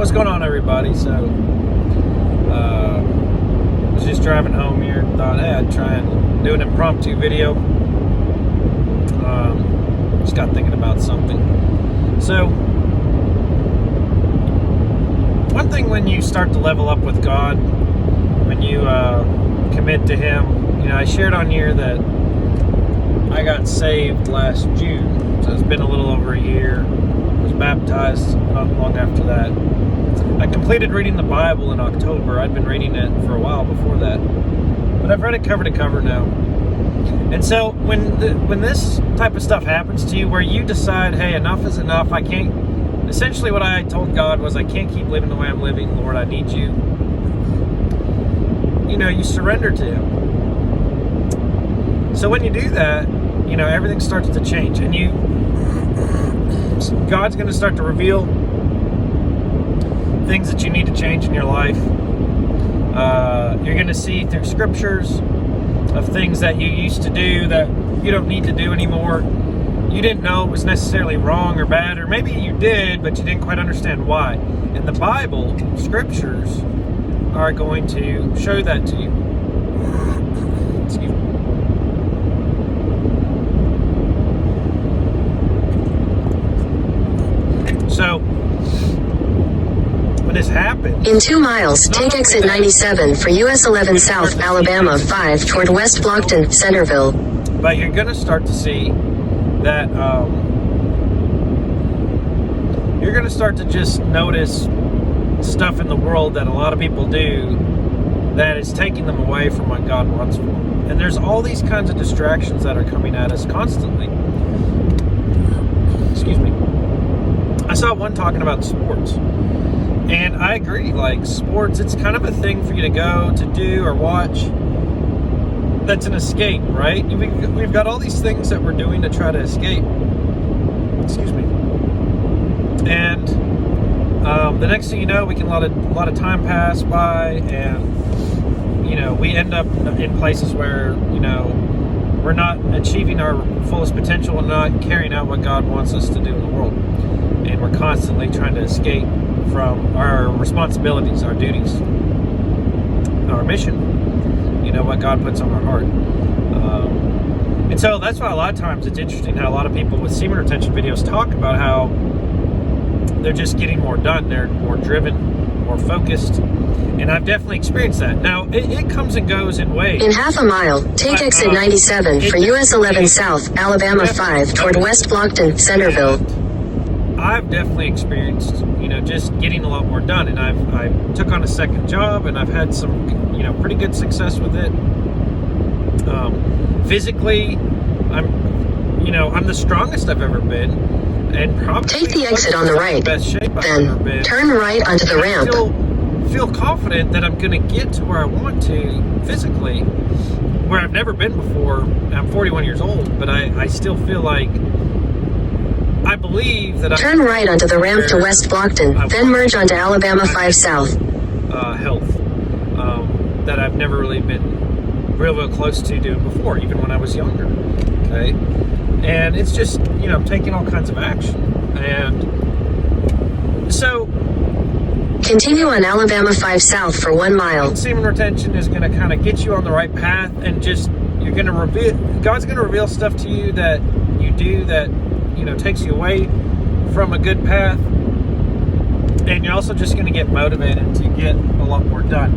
What's going on, everybody? So, was just driving home here. Thought, hey, I'd try and do an impromptu video. Just got thinking about something. So, one thing when you start to level up with God, when you commit to Him, I shared on here that I got saved last June. So it's been a little over a year. Was baptized not long after that. I completed reading the Bible in October. I'd been reading it for a while before that, but I've read it cover to cover now. And so when this type of stuff happens to you, where you decide, hey, enough is enough, I can't. Essentially, what I told God was, I can't keep living the way I'm living. Lord, I need you. You surrender to Him. So when you do that, everything starts to change, and God's going to start to reveal things that you need to change in your life. You're going to see through scriptures of things that you used to do that you don't need to do anymore. You didn't know it was necessarily wrong or bad, or maybe you did, but you didn't quite understand why. And the Bible, scriptures, are going to show that to you. Excuse me. So, when this happens... In 2 miles, take exit 97 for US 11 South, Alabama 5 toward West Blockton, Centerville. But you're going to start to see that you're going to start to just notice stuff in the world that a lot of people do that is taking them away from what God wants for them. And there's all these kinds of distractions that are coming at us constantly. Excuse me. I saw one talking about sports, and I agree, like sports, it's kind of a thing for you to go to do or watch that's an escape, right? We've got all these things that we're doing to try to escape. Excuse me. And the next thing you know, we can let a lot of time pass by, and we end up in places where we're not achieving our fullest potential and not carrying out what God wants us to do in the world. And we're constantly trying to escape from our responsibilities, our duties, our mission, what God puts on our heart. And so that's why a lot of times it's interesting how a lot of people with semen retention videos talk about how they're just getting more done, they're more driven, more focused. And I've definitely experienced that. Now, it comes and goes in waves. In half a mile, take exit 97 for US 11 South, Alabama 5 toward West Blockton, Centerville. I've definitely experienced, just getting a lot more done, and I took on a second job, and I've had some, pretty good success with it. Physically, I'm the strongest I've ever been, and probably take the exit on the right. Best shape I've then ever been. Turn right onto the ramp. I feel confident that I'm going to get to where I want to physically, where I've never been before. I'm 41 years old, but I still feel like. I believe that turn right onto the ramp to West Blockton, then merge onto Alabama 5 South. Health that I've never really been real close to doing before, even when I was younger. Okay, and it's just I'm taking all kinds of action, and so continue on Alabama 5 South for 1 mile. Semen retention is going to kind of get you on the right path, and just you're going to reveal. God's going to reveal stuff to you that you do that. Takes you away from a good path, and you're also just going to get motivated to get a lot more done.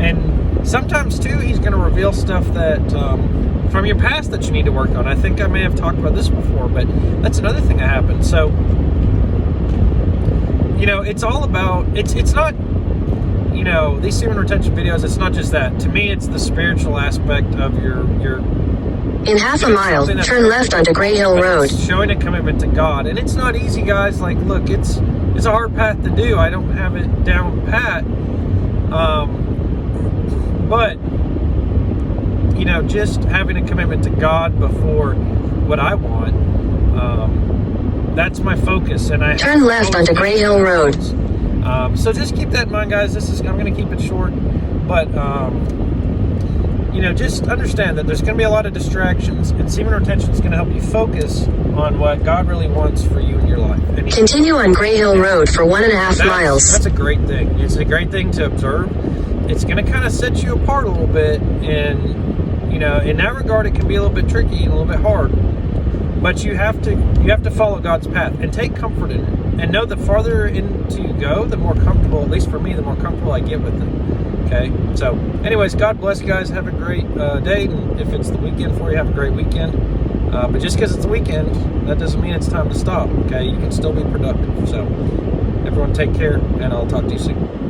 And sometimes too, He's going to reveal stuff that from your past that you need to work on. I think I may have talked about this before, but that's another thing that happened. So it's all about it's not these semen retention videos. It's not just that. To me, it's the spiritual aspect of your in half a mile, turn left onto Gray Hill Road. Showing a commitment to God. And it's not easy, guys. Like, look, it's a hard path to do. I don't have it down pat. But, just having a commitment to God before what I want, that's my focus. And I turn left onto Gray Hill Road. So just keep that in mind, guys. I'm going to keep it short. But, just understand that there's going to be a lot of distractions, and semen retention is going to help you focus on what God really wants for you in your life. And Continue on Gray Hill Road for 1.5 miles. That's a great thing. It's a great thing to observe. It's going to kind of set you apart a little bit, and in that regard, it can be a little bit tricky and a little bit hard. But you have to follow God's path and take comfort in it, and know the farther into you go, the more comfortable, at least for me, the more comfortable I get with it. Okay, so anyways, God bless you guys. Have a great day, and if it's the weekend for you, have a great weekend. But just because it's the weekend, that doesn't mean it's time to stop. Okay, you can still be productive. So everyone take care, and I'll talk to you soon.